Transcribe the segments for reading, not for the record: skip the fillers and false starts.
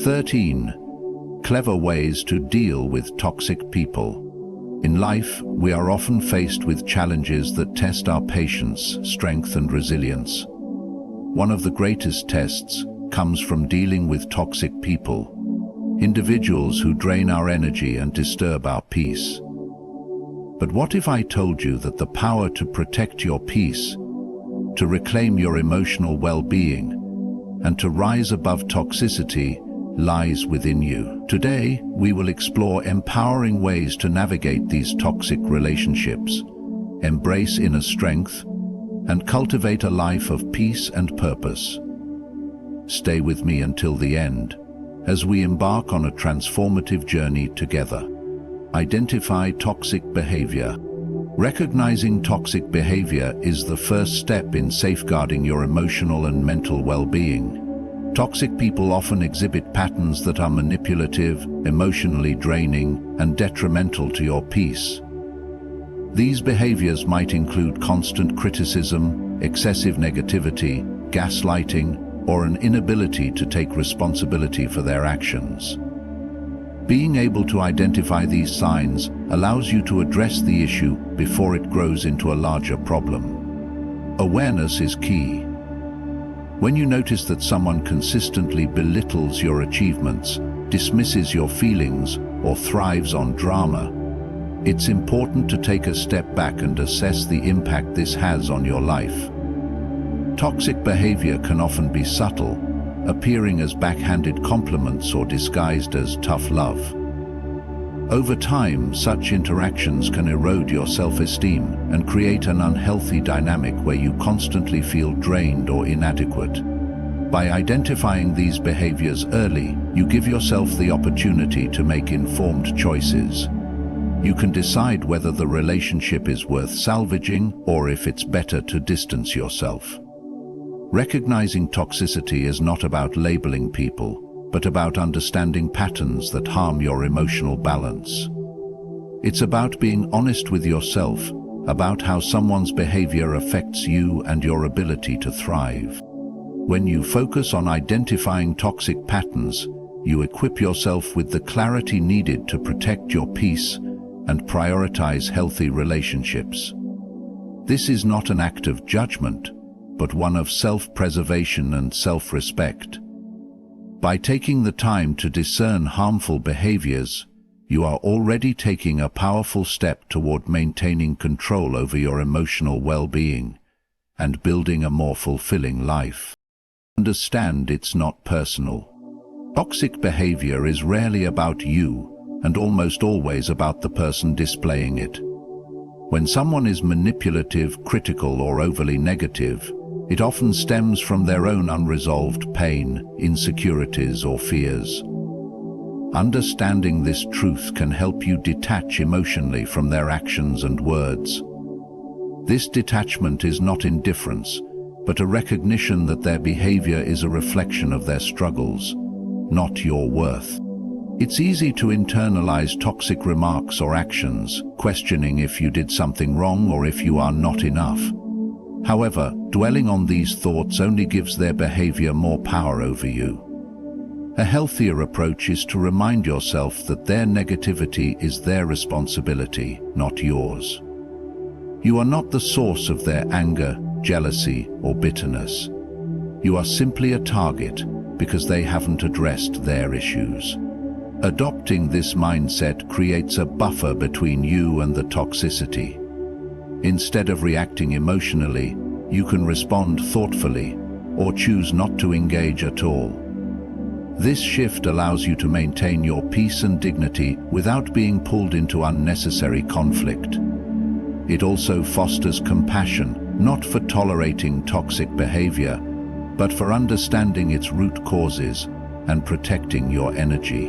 13. Clever ways to deal with toxic people. In life, we are often faced with challenges that test our patience, strength, and resilience. One of the greatest tests comes from dealing with toxic people, individuals who drain our energy and disturb our peace. But what if I told you that the power to protect your peace, to reclaim your emotional well-being, and to rise above toxicity lies within you? Today, we will explore empowering ways to navigate these toxic relationships, embrace inner strength, and cultivate a life of peace and purpose. Stay with me until the end, as we embark on a transformative journey together. Identify toxic behavior. Recognizing toxic behavior is the first step in safeguarding your emotional and mental well-being. Toxic people often exhibit patterns that are manipulative, emotionally draining, and detrimental to your peace. These behaviors might include constant criticism, excessive negativity, gaslighting, or an inability to take responsibility for their actions. Being able to identify these signs allows you to address the issue before it grows into a larger problem. Awareness is key. When you notice that someone consistently belittles your achievements, dismisses your feelings, or thrives on drama, it's important to take a step back and assess the impact this has on your life. Toxic behavior can often be subtle, appearing as backhanded compliments or disguised as tough love. Over time, such interactions can erode your self-esteem and create an unhealthy dynamic where you constantly feel drained or inadequate. By identifying these behaviors early, you give yourself the opportunity to make informed choices. You can decide whether the relationship is worth salvaging or if it's better to distance yourself. Recognizing toxicity is not about labeling people, but about understanding patterns that harm your emotional balance. It's about being honest with yourself about how someone's behavior affects you and your ability to thrive. When you focus on identifying toxic patterns, you equip yourself with the clarity needed to protect your peace and prioritize healthy relationships. This is not an act of judgment, but one of self-preservation and self-respect. By taking the time to discern harmful behaviors, you are already taking a powerful step toward maintaining control over your emotional well-being and building a more fulfilling life. Understand it's not personal. Toxic behavior is rarely about you and almost always about the person displaying it. When someone is manipulative, critical, or overly negative, it often stems from their own unresolved pain, insecurities, or fears. Understanding this truth can help you detach emotionally from their actions and words. This detachment is not indifference, but a recognition that their behavior is a reflection of their struggles, not your worth. It's easy to internalize toxic remarks or actions, questioning if you did something wrong or if you are not enough. However, dwelling on these thoughts only gives their behavior more power over you. A healthier approach is to remind yourself that their negativity is their responsibility, not yours. You are not the source of their anger, jealousy, or bitterness. You are simply a target because they haven't addressed their issues. Adopting this mindset creates a buffer between you and the toxicity. Instead of reacting emotionally, you can respond thoughtfully or choose not to engage at all. This shift allows you to maintain your peace and dignity without being pulled into unnecessary conflict. It also fosters compassion, not for tolerating toxic behavior, but for understanding its root causes and protecting your energy.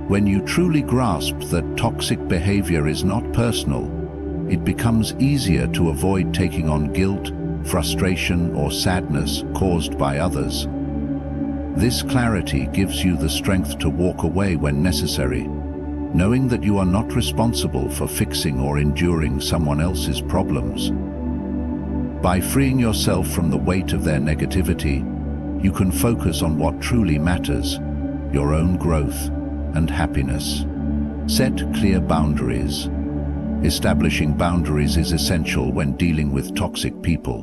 When you truly grasp that toxic behavior is not personal, it becomes easier to avoid taking on guilt, frustration, or sadness caused by others. This clarity gives you the strength to walk away when necessary, knowing that you are not responsible for fixing or enduring someone else's problems. By freeing yourself from the weight of their negativity, you can focus on what truly matters, your own growth, and happiness. Set clear boundaries. Establishing boundaries is essential when dealing with toxic people.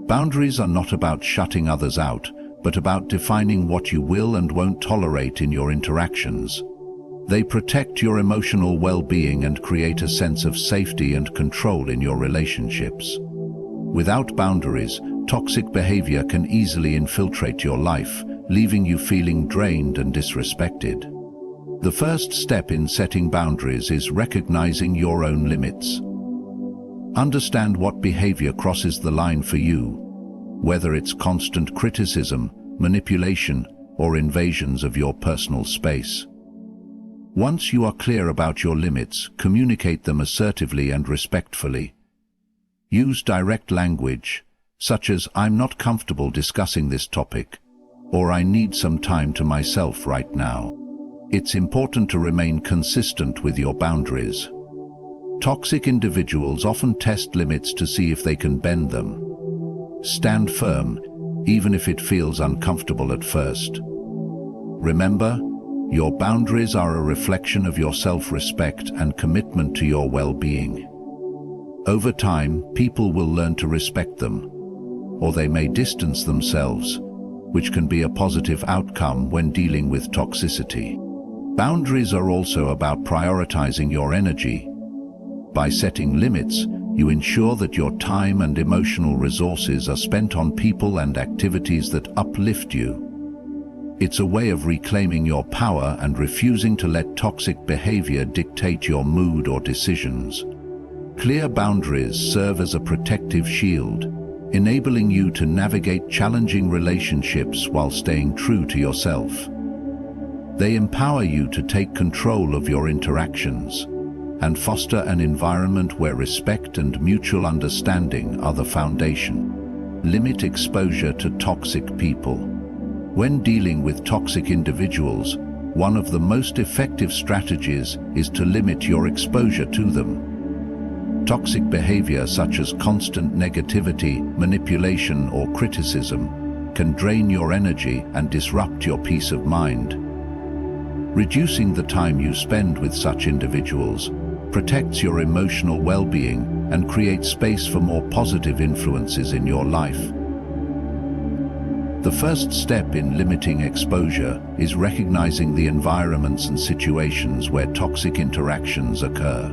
Boundaries are not about shutting others out, but about defining what you will and won't tolerate in your interactions. They protect your emotional well-being and create a sense of safety and control in your relationships. Without boundaries, toxic behavior can easily infiltrate your life, leaving you feeling drained and disrespected. The first step in setting boundaries is recognizing your own limits. Understand what behavior crosses the line for you, whether it's constant criticism, manipulation, or invasions of your personal space. Once you are clear about your limits, communicate them assertively and respectfully. Use direct language, such as "I'm not comfortable discussing this topic," or "I need some time to myself right now." It's important to remain consistent with your boundaries. Toxic individuals often test limits to see if they can bend them. Stand firm, even if it feels uncomfortable at first. Remember, your boundaries are a reflection of your self-respect and commitment to your well-being. Over time, people will learn to respect them, or they may distance themselves, which can be a positive outcome when dealing with toxicity. Boundaries are also about prioritizing your energy. By setting limits, you ensure that your time and emotional resources are spent on people and activities that uplift you. It's a way of reclaiming your power and refusing to let toxic behavior dictate your mood or decisions. Clear boundaries serve as a protective shield, enabling you to navigate challenging relationships while staying true to yourself. They empower you to take control of your interactions and foster an environment where respect and mutual understanding are the foundation. Limit exposure to toxic people. When dealing with toxic individuals, one of the most effective strategies is to limit your exposure to them. Toxic behavior such as constant negativity, manipulation, or criticism can drain your energy and disrupt your peace of mind. Reducing the time you spend with such individuals protects your emotional well-being and creates space for more positive influences in your life. The first step in limiting exposure is recognizing the environments and situations where toxic interactions occur.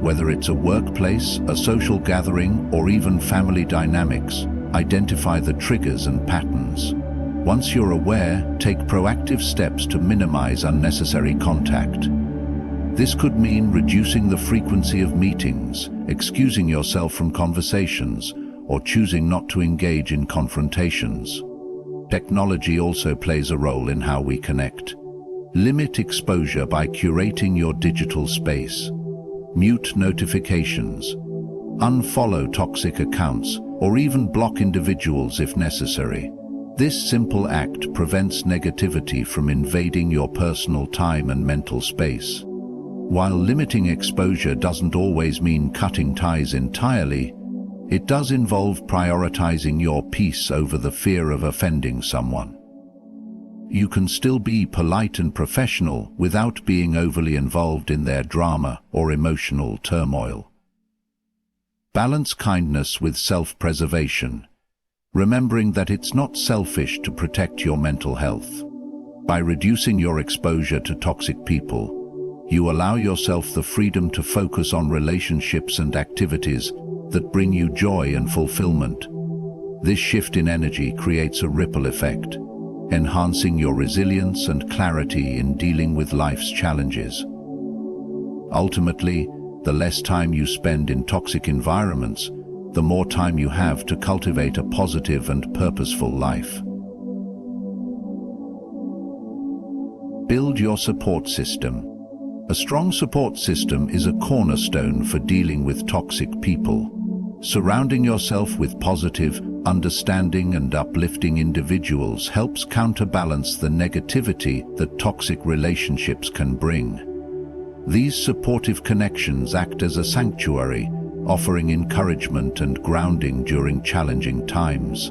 Whether it's a workplace, a social gathering, or even family dynamics, identify the triggers and patterns. Once you're aware, take proactive steps to minimize unnecessary contact. This could mean reducing the frequency of meetings, excusing yourself from conversations, or choosing not to engage in confrontations. Technology also plays a role in how we connect. Limit exposure by curating your digital space. Mute notifications. Unfollow toxic accounts, or even block individuals if necessary. This simple act prevents negativity from invading your personal time and mental space. While limiting exposure doesn't always mean cutting ties entirely, it does involve prioritizing your peace over the fear of offending someone. You can still be polite and professional without being overly involved in their drama or emotional turmoil. Balance kindness with self-preservation, remembering that it's not selfish to protect your mental health. By reducing your exposure to toxic people, you allow yourself the freedom to focus on relationships and activities that bring you joy and fulfillment. This shift in energy creates a ripple effect, enhancing your resilience and clarity in dealing with life's challenges. Ultimately, the less time you spend in toxic environments, the more time you have to cultivate a positive and purposeful life. Build your support system. A strong support system is a cornerstone for dealing with toxic people. Surrounding yourself with positive, understanding, and uplifting individuals helps counterbalance the negativity that toxic relationships can bring. These supportive connections act as a sanctuary, offering encouragement and grounding during challenging times.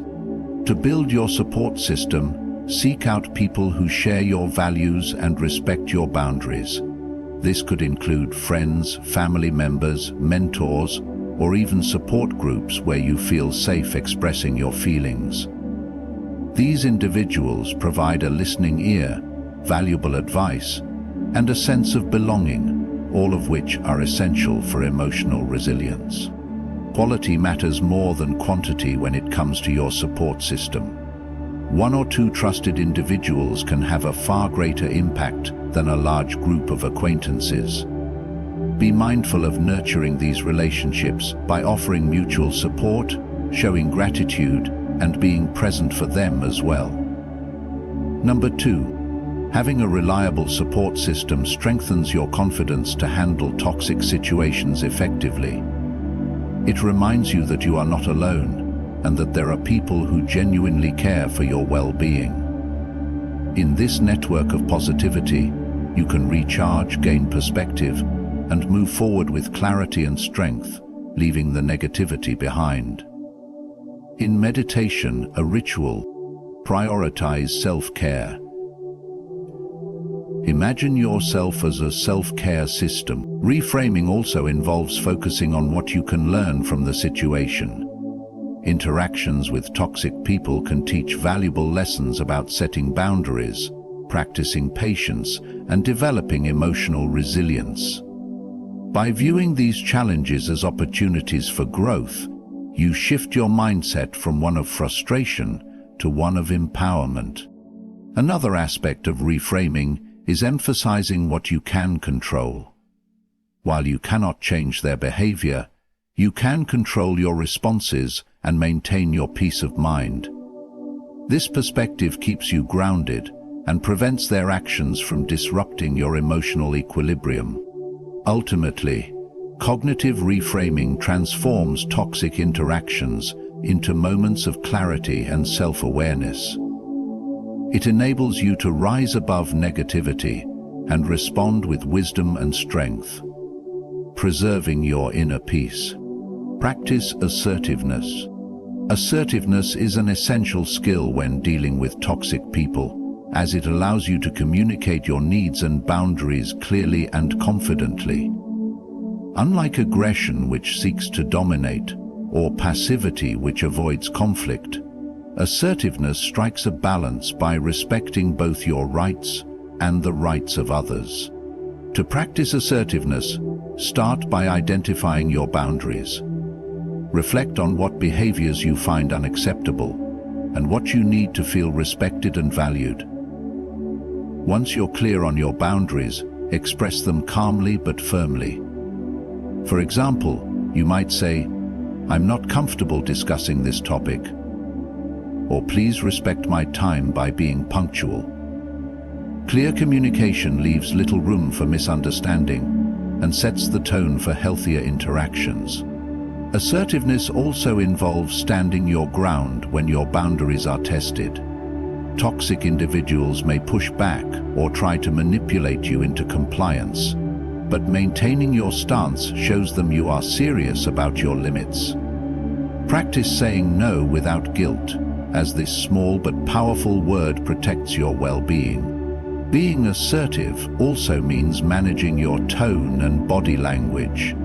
To build your support system, Seek out people who share your values and respect your boundaries. This could include friends, family members, mentors, or even support groups where you feel safe expressing your feelings. These individuals provide a listening ear, valuable advice, and a sense of belonging, all of which are essential for emotional resilience. Quality matters more than quantity when it comes to your support system. One or two trusted individuals can have a far greater impact than a large group of acquaintances. Be mindful of nurturing these relationships by offering mutual support, showing gratitude, and being present for them as well. Number 2, having a reliable support system strengthens your confidence to handle toxic situations effectively. It reminds you that you are not alone, and that there are people who genuinely care for your well-being. In this network of positivity, you can recharge, gain perspective, and move forward with clarity and strength, leaving the negativity behind. In meditation, a ritual, prioritize self-care. Imagine yourself as a self-care system. Reframing also involves focusing on what you can learn from the situation. Interactions with toxic people can teach valuable lessons about setting boundaries, practicing patience, and developing emotional resilience. By viewing these challenges as opportunities for growth, you shift your mindset from one of frustration to one of empowerment. Another aspect of reframing is emphasizing what you can control. While you cannot change their behavior, you can control your responses and maintain your peace of mind. This perspective keeps you grounded and prevents their actions from disrupting your emotional equilibrium. Ultimately, cognitive reframing transforms toxic interactions into moments of clarity and self-awareness. It enables you to rise above negativity and respond with wisdom and strength, preserving your inner peace. Practice assertiveness. Assertiveness is an essential skill when dealing with toxic people, as it allows you to communicate your needs and boundaries clearly and confidently. Unlike aggression, which seeks to dominate, or passivity, which avoids conflict, assertiveness strikes a balance by respecting both your rights and the rights of others. To practice assertiveness, start by identifying your boundaries. Reflect on what behaviors you find unacceptable and what you need to feel respected and valued. Once you're clear on your boundaries, express them calmly but firmly. For example, you might say, "I'm not comfortable discussing this topic," or "Please respect my time by being punctual." Clear communication leaves little room for misunderstanding and sets the tone for healthier interactions. Assertiveness also involves standing your ground when your boundaries are tested. Toxic individuals may push back or try to manipulate you into compliance, but maintaining your stance shows them you are serious about your limits. Practice saying no without guilt, as this small but powerful word protects your well-being. Being assertive also means managing your tone and body language.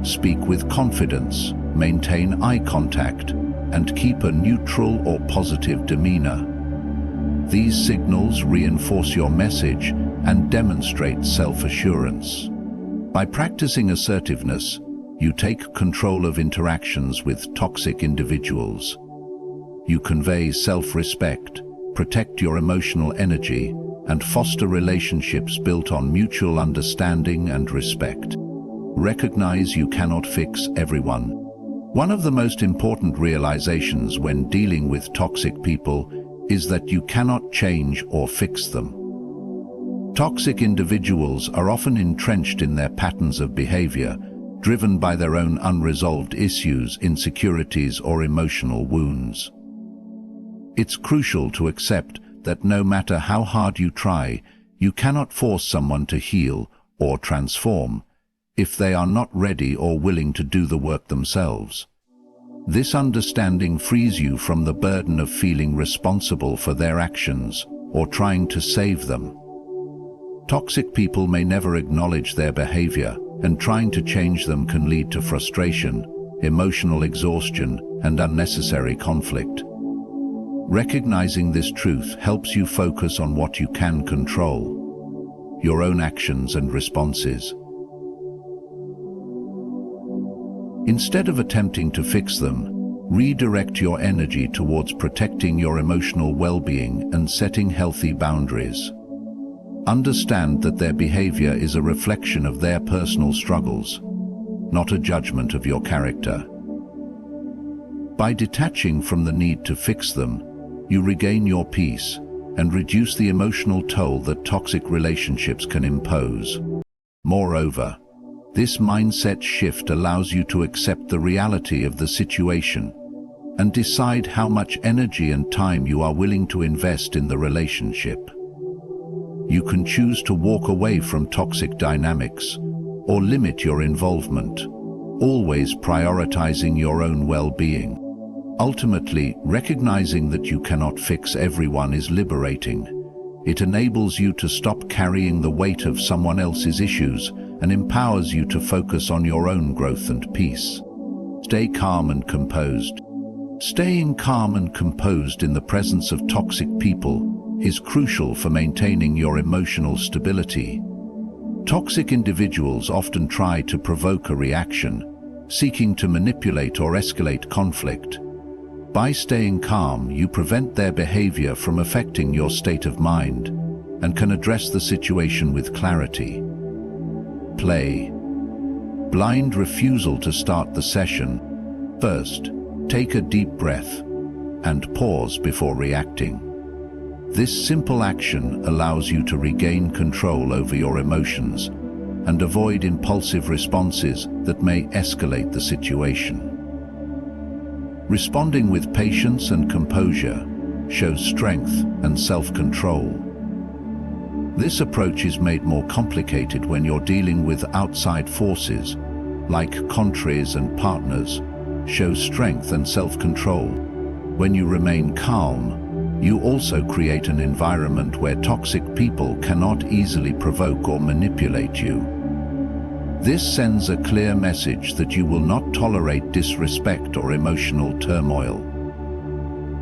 Speak with confidence, maintain eye contact, and keep a neutral or positive demeanor. These signals reinforce your message and demonstrate self-assurance. By practicing assertiveness, you take control of interactions with toxic individuals. You convey self-respect, protect your emotional energy, and foster relationships built on mutual understanding and respect. Recognize you cannot fix everyone. One of the most important realizations when dealing with toxic people is that you cannot change or fix them. Toxic individuals are often entrenched in their patterns of behavior, driven by their own unresolved issues, insecurities, or emotional wounds. It's crucial to accept that no matter how hard you try, you cannot force someone to heal or transform if they are not ready or willing to do the work themselves. This understanding frees you from the burden of feeling responsible for their actions or trying to save them. Toxic people may never acknowledge their behavior, and trying to change them can lead to frustration, emotional exhaustion, and unnecessary conflict. Recognizing this truth helps you focus on what you can control: your own actions and responses. Instead of attempting to fix them, redirect your energy towards protecting your emotional well-being and setting healthy boundaries. Understand that their behavior is a reflection of their personal struggles, not a judgment of your character. By detaching from the need to fix them, you regain your peace and reduce the emotional toll that toxic relationships can impose. Moreover, this mindset shift allows you to accept the reality of the situation and decide how much energy and time you are willing to invest in the relationship. You can choose to walk away from toxic dynamics or limit your involvement, always prioritizing your own well-being. Ultimately, recognizing that you cannot fix everyone is liberating. It enables you to stop carrying the weight of someone else's issues and empowers you to focus on your own growth and peace. Stay calm and composed. Staying calm and composed in the presence of toxic people is crucial for maintaining your emotional stability. Toxic individuals often try to provoke a reaction, seeking to manipulate or escalate conflict. By staying calm, you prevent their behavior from affecting your state of mind and can address the situation with clarity. Play. Blind refusal to start the session. First, take a deep breath and pause before reacting. This simple action allows you to regain control over your emotions and avoid impulsive responses that may escalate the situation. Responding with patience and composure shows strength and self-control. This approach is made more complicated when you're dealing with outside forces, like countries and partners. Show strength and self-control. When you remain calm, you also create an environment where toxic people cannot easily provoke or manipulate you. This sends a clear message that you will not tolerate disrespect or emotional turmoil.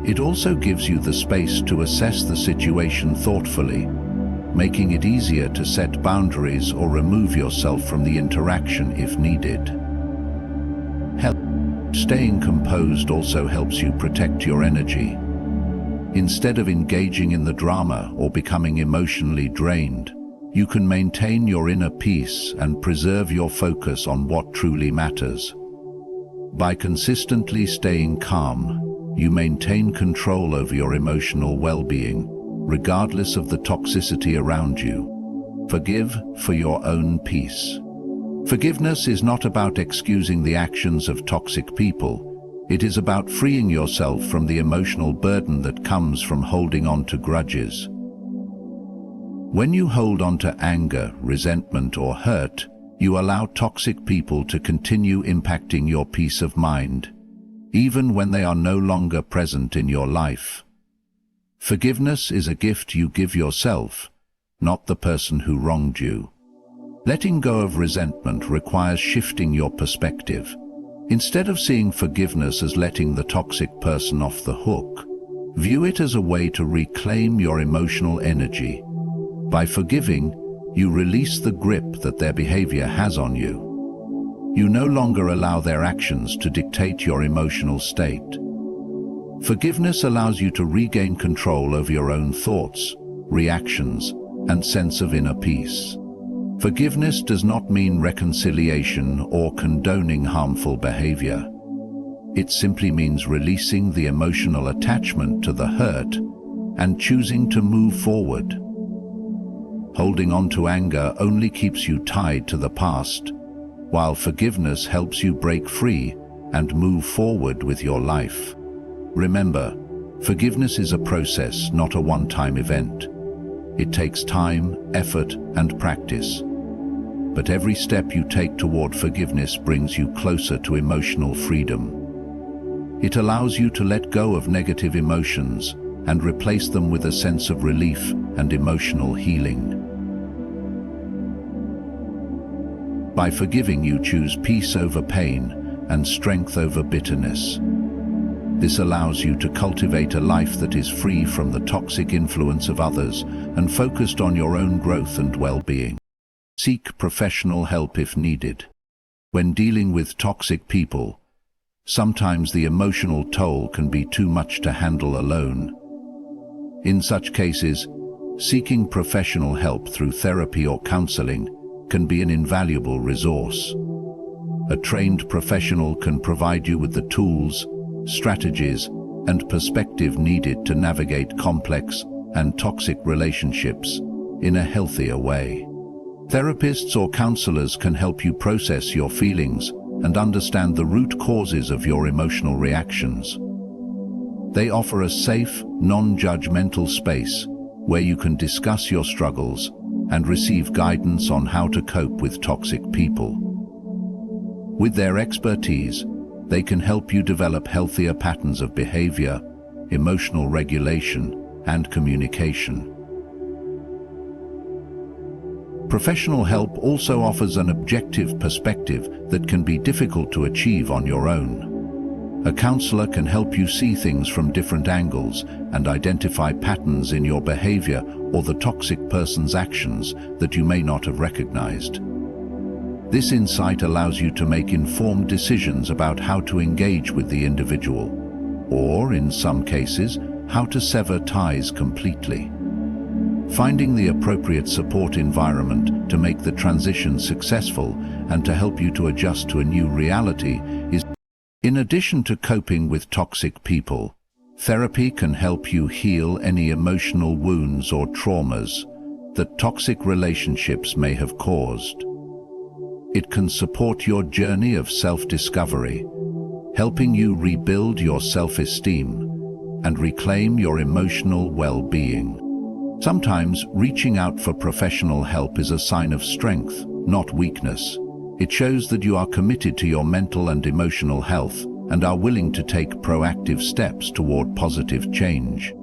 It also gives you the space to assess the situation thoughtfully, making it easier to set boundaries or remove yourself from the interaction if needed. Staying composed also helps you protect your energy. Instead of engaging in the drama or becoming emotionally drained, you can maintain your inner peace and preserve your focus on what truly matters. By consistently staying calm, you maintain control over your emotional well-being, regardless of the toxicity around you. Forgive for your own peace. Forgiveness is not about excusing the actions of toxic people. It is about freeing yourself from the emotional burden that comes from holding on to grudges. When you hold on to anger, resentment, or hurt, you allow toxic people to continue impacting your peace of mind, even when they are no longer present in your life. Forgiveness is a gift you give yourself, not the person who wronged you. Letting go of resentment requires shifting your perspective. Instead of seeing forgiveness as letting the toxic person off the hook, view it as a way to reclaim your emotional energy. By forgiving, you release the grip that their behavior has on you. You no longer allow their actions to dictate your emotional state. Forgiveness allows you to regain control over your own thoughts, reactions, and sense of inner peace. Forgiveness does not mean reconciliation or condoning harmful behavior. It simply means releasing the emotional attachment to the hurt and choosing to move forward. Holding on to anger only keeps you tied to the past, while forgiveness helps you break free and move forward with your life. Remember, forgiveness is a process, not a one-time event. It takes time, effort, and practice. But every step you take toward forgiveness brings you closer to emotional freedom. It allows you to let go of negative emotions and replace them with a sense of relief and emotional healing. By forgiving, you choose peace over pain and strength over bitterness. This allows you to cultivate a life that is free from the toxic influence of others and focused on your own growth and well-being. Seek professional help if needed. When dealing with toxic people, sometimes the emotional toll can be too much to handle alone. In such cases, seeking professional help through therapy or counseling can be an invaluable resource. A trained professional can provide you with the tools, strategies, and perspective needed to navigate complex and toxic relationships in a healthier way. Therapists or counselors can help you process your feelings and understand the root causes of your emotional reactions. They offer a safe, non-judgmental space where you can discuss your struggles and receive guidance on how to cope with toxic people. With their expertise, they can help you develop healthier patterns of behavior, emotional regulation, and communication. Professional help also offers an objective perspective that can be difficult to achieve on your own. A counselor can help you see things from different angles and identify patterns in your behavior or the toxic person's actions that you may not have recognized. This insight allows you to make informed decisions about how to engage with the individual, or, in some cases, how to sever ties completely. Finding the appropriate support environment to make the transition successful and to help you to adjust to a new reality is. In addition to coping with toxic people, therapy can help you heal any emotional wounds or traumas that toxic relationships may have caused. It can support your journey of self-discovery, helping you rebuild your self-esteem and reclaim your emotional well-being. Sometimes reaching out for professional help is a sign of strength, not weakness. It shows that you are committed to your mental and emotional health and are willing to take proactive steps toward positive change.